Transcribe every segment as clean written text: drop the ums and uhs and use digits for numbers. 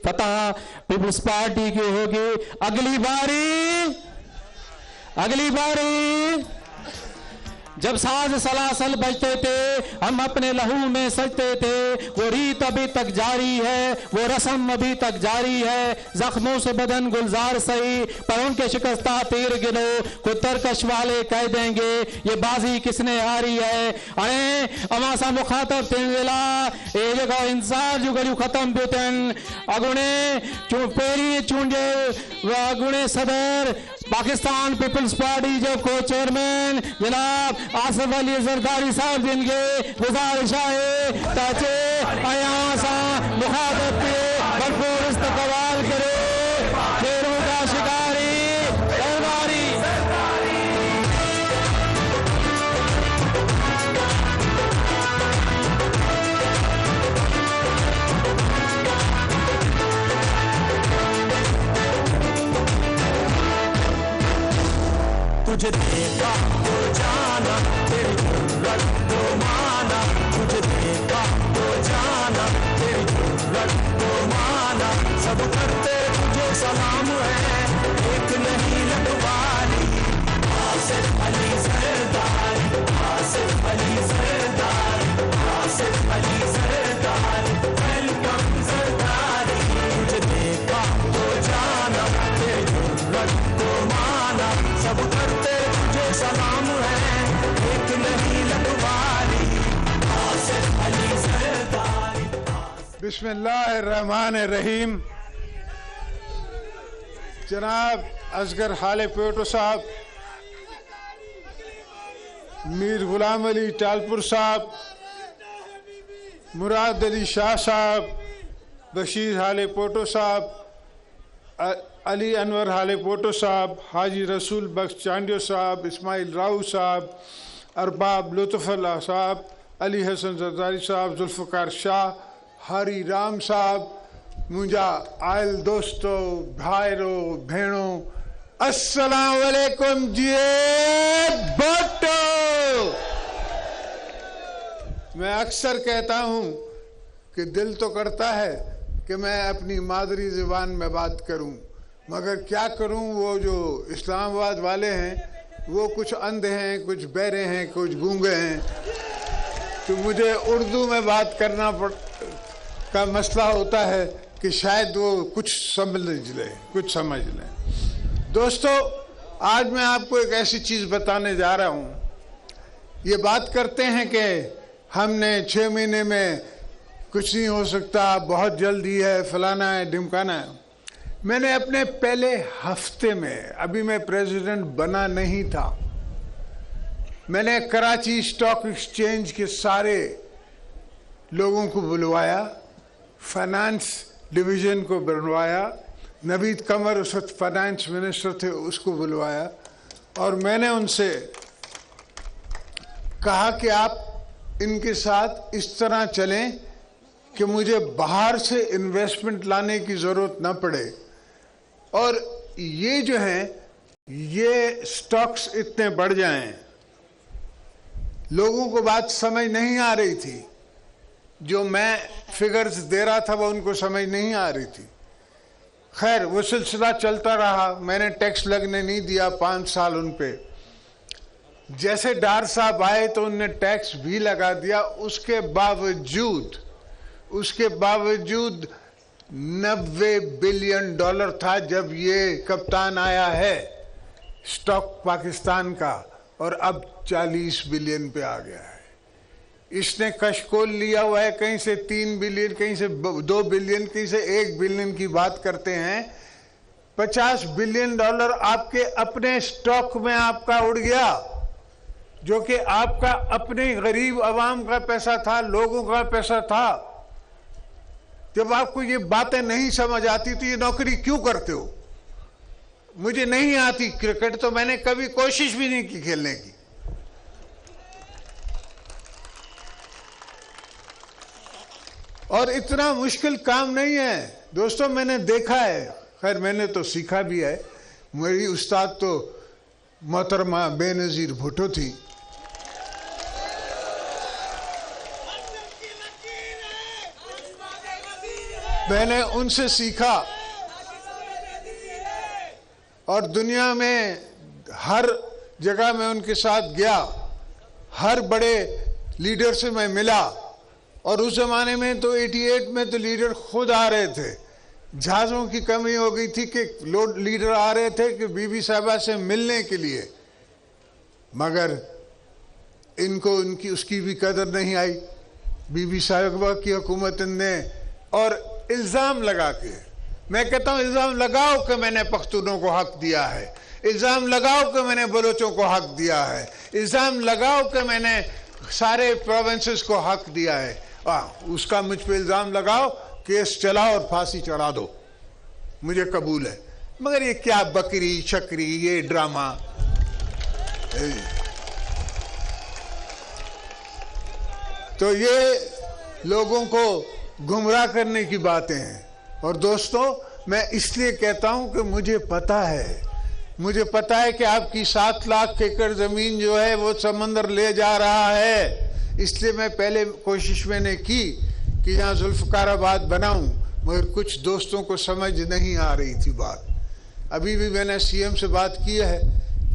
फतह peoples party की होगी। अगली बारी जब साज सलासल बजते थे, हम अपने लहू में सजते थे। वो रीत अभी तक जारी है, वो रस्म अभी तक जारी है। जख्मों से बदन गुलजार सही, पर उनके शिकस्ता तीर गिनो को तरकश वाले कह देंगे ये बाजी किसने हारी है। अने अमासा मुखातब तेला ये जगह इंसान जो गड़ू खत्म बुतन अगुणे पेरी चूंजे अगुणे सदर पाकिस्तान पीपल्स पार्टी जो को चेयरमैन जनाब आसिफ अली जरदारी साहब जिनके गुजारिश है ताकि यहाँ सा मुखातब के भरपूर इस्तकबाल करे। शेरों का शिकारी दरबारी तुझे देखा तो जाना तेरी जुर्रत तो माना, तुझे देखा तो जाना तेरी जुर्रत तो माना। सब करते तुझे सलाम है, एक नहीं लटवाली। आसिफ अली सरदारी, आसिफ अली सरदारी, आसिफ अली सरदारी, वेलकम सरदारी। तुझे देखा तो जाना तेरी जुर्रत तो माना। सब करते तुझे सलाम है, एक नहीं लटवाली। आसिफ अली सरदारी। बिस्मिल्लाहिर्रहमानिर्रहीम। जनाब असगर हाले पेटो साहब, मीर गुलाम अली टालपुर साहब, मुराद अली शाह साहब, बशीर हाले पोटो साहब, अली अनवर हाले पोटो साहब, हाजी रसूल बख्श चांडियो साहब, इस्माइल राव साहब, अरबाब लुत्फ़ुल्लाह साहब, अली हसन जरदारी साहब, जुल्फ़कार शाह, हरी राम साहब, मुंहिंजा आयल दोस्तों भाइरों भेणों, अस्सलाम वालेकुम जी भट्टो। मैं अक्सर कहता हूँ कि दिल तो करता है कि मैं अपनी मादरी ज़बान में बात करूँ, मगर क्या करूं, वो जो इस्लामाबाद वाले हैं वो कुछ अंधे हैं, कुछ बहरे हैं, कुछ गूंगे हैं, तो मुझे उर्दू में बात करना का मसला होता है कि शायद वो कुछ समझ लें। दोस्तों, आज मैं आपको एक ऐसी चीज़ बताने जा रहा हूँ। ये बात करते हैं कि हमने 6 महीने में कुछ नहीं हो सकता, बहुत जल्दी है, फलाना है, ढिमकाना है। मैंने अपने पहले हफ्ते में, अभी मैं प्रेसिडेंट बना नहीं था, मैंने कराची स्टॉक एक्सचेंज के सारे लोगों को बुलवाया, फाइनेंस डिवीज़न को बुलवाया, नवीद कमर उस वक्त फाइनेंस मिनिस्टर थे उसको बुलवाया, और मैंने उनसे कहा कि आप इनके साथ इस तरह चलें कि मुझे बाहर से इन्वेस्टमेंट लाने की ज़रूरत ना पड़े, और ये जो हैं ये स्टॉक्स इतने बढ़ जाएं। लोगों को बात समझ नहीं आ रही थी, जो मैं फिगर्स दे रहा था वो उनको समझ नहीं आ रही थी। खैर, वो सिलसिला चलता रहा, मैंने टैक्स लगने नहीं दिया 5 साल उन पे। जैसे डार साहब आए तो उनने टैक्स भी लगा दिया। उसके बावजूद 90 बिलियन डॉलर था जब ये कप्तान आया है स्टॉक पाकिस्तान का, और अब 40 बिलियन पे आ गया है। इसने कशकोल लिया हुआ है, कहीं से 3 बिलियन, कहीं से 2 बिलियन, कहीं से 1 बिलियन की बात करते हैं। 50 बिलियन डॉलर आपके अपने स्टॉक में आपका उड़ गया, जो कि आपका अपने गरीब आवाम का पैसा था, लोगों का पैसा था। जब आपको ये बातें नहीं समझ आती तो ये नौकरी क्यों करते हो? मुझे नहीं आती क्रिकेट, तो मैंने कभी कोशिश भी नहीं की खेलने की। और इतना मुश्किल काम नहीं है दोस्तों, मैंने देखा है। खैर, मैंने तो सीखा भी है। मेरी उस्ताद तो मोहतरमा बेनज़ीर भुट्टो थी। میں نے ان سے سیکھا اور دنیا میں ہر جگہ میں ان کے ساتھ گیا، ہر بڑے لیڈر سے میں ملا، اور اس زمانے میں تو 88 میں تو لیڈر خود آ رہے تھے، جہازوں کی کمی ہو گئی تھی کہ لیڈر آ رہے تھے کہ بی بی صاحبہ سے ملنے کے لیے، مگر ان کو اس کی بھی قدر نہیں آئی۔ بی بی صاحبہ کی حکومت نے اور الزام لگا کے، میں کہتا ہوں الزام لگاؤ کہ میں نے پختونوں کو حق دیا ہے، الزام لگاؤ کہ میں نے بلوچوں کو حق دیا ہے، الزام لگاؤ کہ میں نے سارے پروونسز کو حق دیا ہے، اس کا مجھ پہ الزام لگاؤ، کیس چلاؤ اور پھانسی چڑھا دو، مجھے قبول ہے۔ مگر یہ کیا بکری شکری، یہ ڈرامہ، تو یہ لوگوں کو گمراہ کرنے کی باتیں ہیں۔ اور دوستو، میں اس لیے کہتا ہوں کہ مجھے پتا ہے کہ آپ کی 7 لاکھ ایکڑ زمین جو ہے وہ سمندر لے جا رہا ہے، اس لیے میں پہلے کوشش میں نے کی کہ یہاں ذوالفقار آباد بناؤں، مگر کچھ دوستوں کو سمجھ نہیں آ رہی تھی بات۔ ابھی بھی میں نے سی ایم سے بات کی ہے،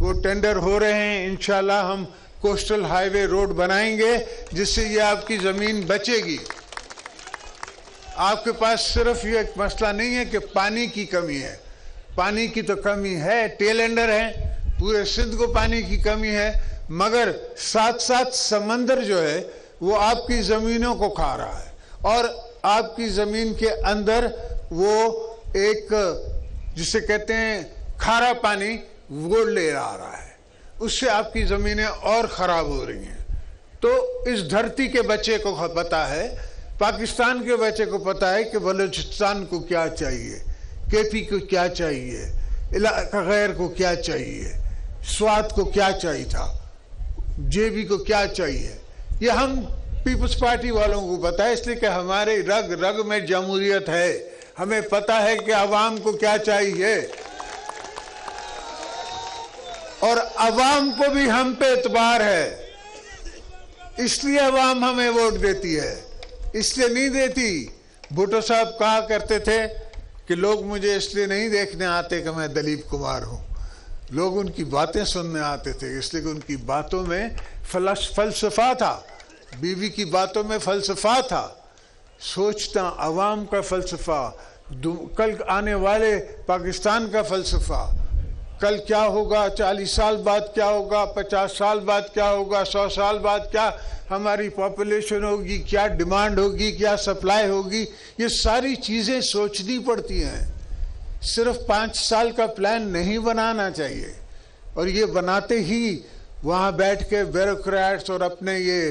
وہ ٹینڈر ہو رہے ہیں، انشاءاللہ ہم کوسٹل ہائی وے روڈ بنائیں گے جس سے یہ آپ کی زمین بچے گی۔ آپ کے پاس صرف یہ ایک مسئلہ نہیں ہے کہ پانی کی کمی ہے، پانی کی تو کمی ہے، ٹیل اینڈر ہے، پورے سندھ کو پانی کی کمی ہے، مگر ساتھ ساتھ سمندر جو ہے وہ آپ کی زمینوں کو کھا رہا ہے، اور آپ کی زمین کے اندر وہ ایک جسے کہتے ہیں کھارا پانی وہ لے آ رہا ہے، اس سے آپ کی زمینیں اور خراب ہو رہی ہیں۔ تو اس دھرتی کے بچے کو پتا ہے، پاکستان کے بچے کو پتا ہے کہ بلوچستان کو کیا چاہیے، کے پی کو کیا چاہیے، علاقہ غیر کو کیا چاہیے، سوات کو کیا چاہیے تھا، جے بی کو کیا چاہیے۔ یہ ہم پیپلز پارٹی والوں کو پتا ہے، اس لیے کہ ہمارے رگ رگ میں جمہوریت ہے، ہمیں پتا ہے کہ عوام کو کیا چاہیے، اور عوام کو بھی ہم پہ اعتبار ہے، اس لیے عوام ہمیں ووٹ دیتی ہے، اس لیے نہیں دیتی۔ بھٹو صاحب کہا کرتے تھے کہ لوگ مجھے اس لیے نہیں دیکھنے آتے کہ میں دلیپ کمار ہوں، لوگ ان کی باتیں سننے آتے تھے، اس لیے کہ ان کی باتوں میں فلسفہ تھا، بیوی کی باتوں میں فلسفہ تھا، سوچنا عوام کا فلسفہ، کل آنے والے پاکستان کا فلسفہ، کل کیا ہوگا، 40 سال بعد کیا ہوگا، 50 سال بعد کیا ہوگا، 100 سال بعد کیا ہماری پاپولیشن ہوگی، کیا ڈیمانڈ ہوگی، کیا سپلائی ہوگی، یہ ساری چیزیں سوچنی پڑتی ہیں۔ صرف 5 سال کا پلان نہیں بنانا چاہیے، اور یہ بناتے ہی وہاں بیٹھ کے بیوروکریٹس اور اپنے یہ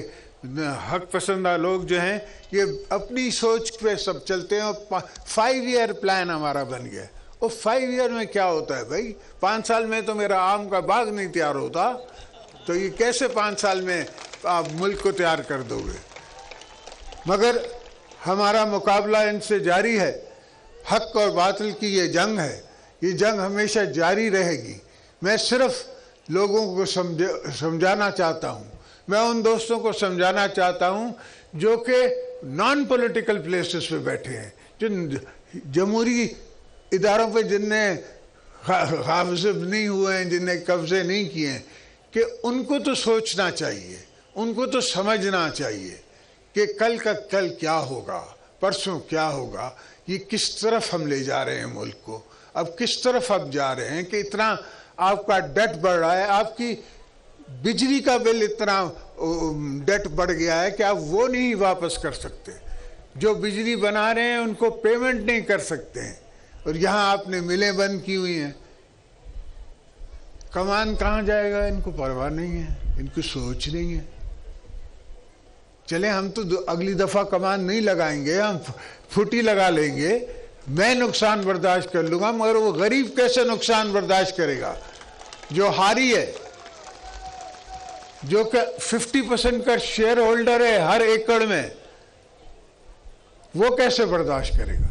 حق پسندہ لوگ جو ہیں یہ اپنی سوچ پہ سب چلتے ہیں، اور 5 ایئر پلان ہمارا بن گیا۔ اور 5 ایئر میں کیا ہوتا ہے بھائی؟ 5 سال میں تو میرا آم کا باغ نہیں تیار ہوتا، تو یہ کیسے 5 سال میں آپ ملک کو تیار کر دو گے؟ مگر ہمارا مقابلہ ان سے جاری ہے، حق اور باطل کی یہ جنگ ہے، یہ جنگ ہمیشہ جاری رہے گی۔ میں صرف لوگوں کو سمجھانا چاہتا ہوں، میں ان دوستوں کو سمجھانا چاہتا ہوں جو کہ نان پولیٹیکل پلیسز پہ بیٹھے ہیں، جن جمہوری اداروں پہ جن نے غاصب نہیں ہوئے ہیں، جن نے قبضے نہیں کیے ہیں، کہ ان کو تو سوچنا چاہیے، ان کو تو سمجھنا چاہیے کہ کل کا کل کیا ہوگا، پرسوں کیا ہوگا، یہ کس طرف ہم لے جا رہے ہیں ملک کو، اب کس طرف اب جا رہے ہیں کہ اتنا آپ کا ڈیٹ بڑھ رہا ہے، آپ کی بجلی کا بل اتنا ڈیٹ بڑھ گیا ہے کہ آپ وہ نہیں واپس کر سکتے، جو بجلی بنا رہے ہیں ان کو پیمنٹ نہیں کر سکتے ہیں، اور یہاں آپ نے ملیں بند کی ہوئی ہیں۔ کمان کہاں جائے گا ان کو پرواہ نہیں ہے، ان کی سوچ نہیں ہے۔ چلیں ہم تو اگلی دفعہ کمان نہیں لگائیں گے، ہم پھوٹی لگا لیں گے، میں نقصان برداشت کر لوں گا، مگر وہ غریب کیسے نقصان برداشت کرے گا جو ہاری ہے، جو کہ 50% کا شیئر ہولڈر ہے ہر ایکڑ میں، وہ کیسے برداشت کرے گا؟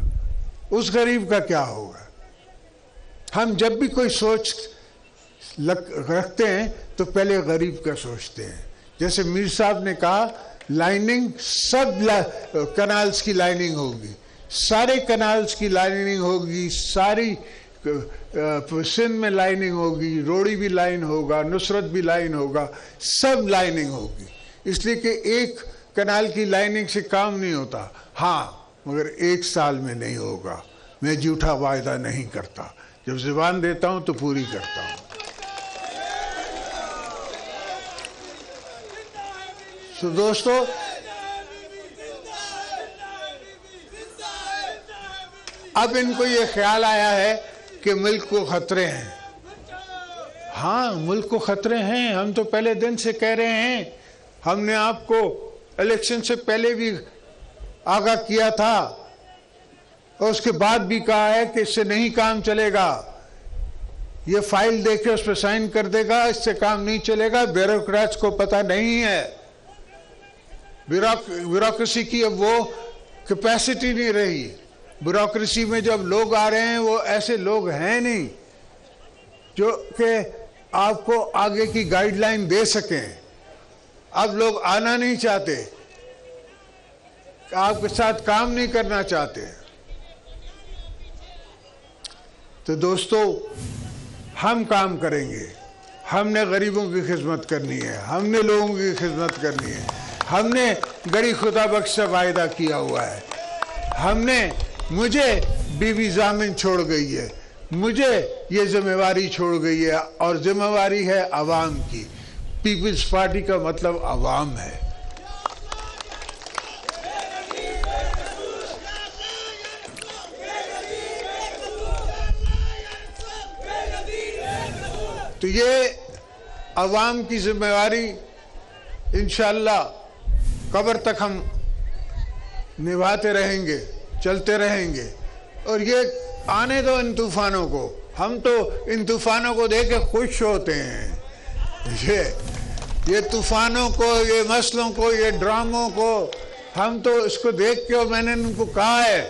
اس غریب کا کیا ہوگا؟ ہم جب بھی کوئی سوچ رکھتے ہیں تو پہلے غریب کا سوچتے ہیں۔ جیسے میر صاحب نے کہا لائننگ، سب کنالز کی لائننگ ہوگی، सारे कनाल्स की लाइनिंग होगी, सारी सिंध में लाइनिंग होगी, रोड़ी भी लाइन होगा, नुसरत भी लाइन होगा, सब लाइनिंग होगी। इसलिए कि एक कनाल की लाइनिंग से काम नहीं होता। हाँ, मगर 1 साल में नहीं होगा। मैं झूठा वायदा नहीं करता, जब ज़ुबान देता हूं तो पूरी करता हूं। तो दोस्तों, अब इनको ये ख्याल आया है कि मुल्क को खतरे हैं। हाँ, मुल्क को खतरे हैं। हम तो पहले दिन से कह रहे हैं, हमने आपको इलेक्शन से पहले भी आगाह किया था और उसके बाद भी कहा है कि इससे नहीं काम चलेगा। ये फाइल देके उस पर साइन कर देगा, इससे काम नहीं चलेगा। ब्यूरोक्रेट्स को पता नहीं है, ब्यूरोक्रेसी की अब वो कैपेसिटी नहीं रही। ब्यूरोक्रेसी में जब लोग आ रहे हैं, वो ऐसे लोग हैं नहीं जो कि आपको आगे की गाइडलाइन दे सकें। अब लोग आना नहीं चाहते, आपके साथ काम नहीं करना चाहते। तो दोस्तों, हम काम करेंगे। हमने गरीबों की खिदमत करनी है, हमने लोगों की खिदमत करनी है। हमने गरीब खुदा बख्श से वायदा किया हुआ है। मुझे बीवी जामिन छोड़ गई है, मुझे ये जिम्मेवारी छोड़ गई है, और जिम्मेवारी है अवाम की। पीपल्स पार्टी का मतलब अवाम है। तो ये अवाम की जिम्मेवारी इंशाअल्लाह कब्र तक हम निभाते रहेंगे, चलते रहेंगे। और ये आने दो इन तूफानों को। हम तो इन तूफानों को देख के खुश होते हैं। ये तूफानों को, ये मसलों को, ये ड्रामों को, हम तो इसको देख के, और मैंने उनको कहा है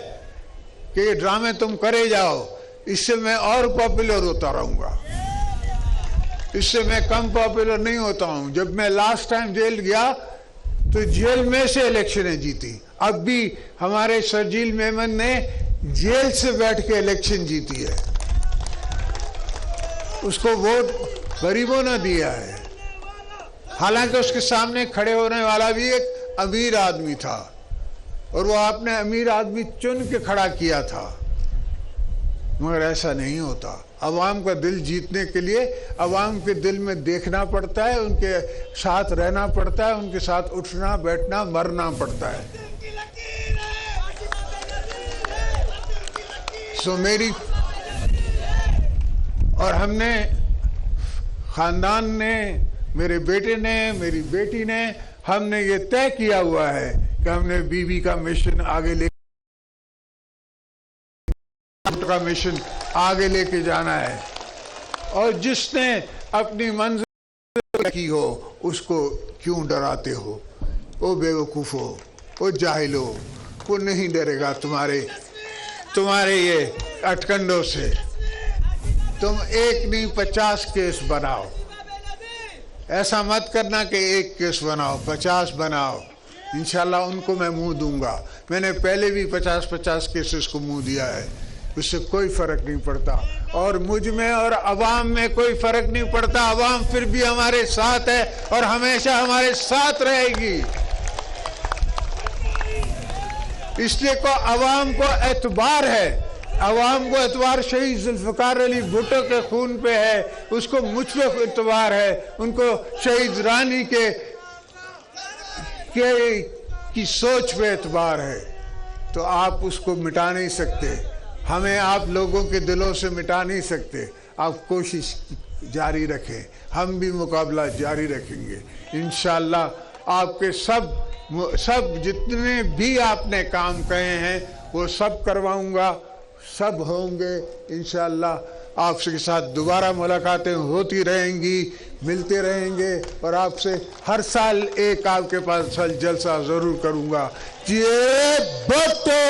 कि ये ड्रामे तुम करे जाओ, इससे मैं और पॉपुलर होता रहूँगा, इससे मैं कम पॉपुलर नहीं होता हूँ। जब मैं लास्ट टाइम जेल गया तो जेल में से इलेक्शनें जीती। अब भी हमारे शर्जील मेमन ने जेल से बैठ के इलेक्शन जीती है। उसको वोट गरीबों ने दिया है, हालांकि उसके सामने खड़े होने वाला भी एक अमीर आदमी था, और वो आपने अमीर आदमी चुन के खड़ा किया था। मगर ऐसा नहीं होता। अवाम का दिल जीतने के लिए अवाम के दिल में देखना पड़ता है, उनके साथ रहना पड़ता है, उनके साथ उठना बैठना मरना पड़ता है। सो मेरी और हमने, खानदान ने, मेरे बेटे ने, मेरी बेटी ने, हमने ये तय किया हुआ है कि हमने बीवी का मिशन आगे लेके जाना है। और जिसने अपनी मंजिल की हो उसको क्यों डराते हो? ओ बेवकूफ़ो, ओ जाहिलो, वो नहीं डरेगा तुम्हारे ये अटकंडों से। तुम एक नहीं 50 केस बनाओ। ऐसा मत करना कि एक केस बनाओ, 50 बनाओ। इंशाल्लाह उनको मैं मुंह दूंगा। मैंने पहले भी 50-50 केसेस को मुंह दिया है, उससे कोई फर्क नहीं पड़ता। और मुझ में और अवाम में कोई फर्क नहीं पड़ता। अवाम फिर भी हमारे साथ है और हमेशा हमारे साथ रहेगी। इसलिए को अवाम को एतबार है, अवाम को एतबार शहीद जुल्फ़िकार अली भुट्टो के खून पे है, उसको मुझ पे एतबार है, उनको शहीद रानी की सोच पे एतबार है। तो आप उसको मिटा नहीं सकते, हमें आप लोगों के दिलों से मिटा नहीं सकते। आप कोशिश जारी रखें, हम भी मुकाबला जारी रखेंगे इंशाअल्लाह। आपके सब जितने भी आपने काम कहे हैं वो सब करवाऊंगा, सब होंगे इंशाअल्लाह। आपके साथ दोबारा मुलाकातें होती रहेंगी, मिलते रहेंगे, और आपसे हर साल एक आपके पास जलसा ज़रूर करूंगा। ये भुट्टो।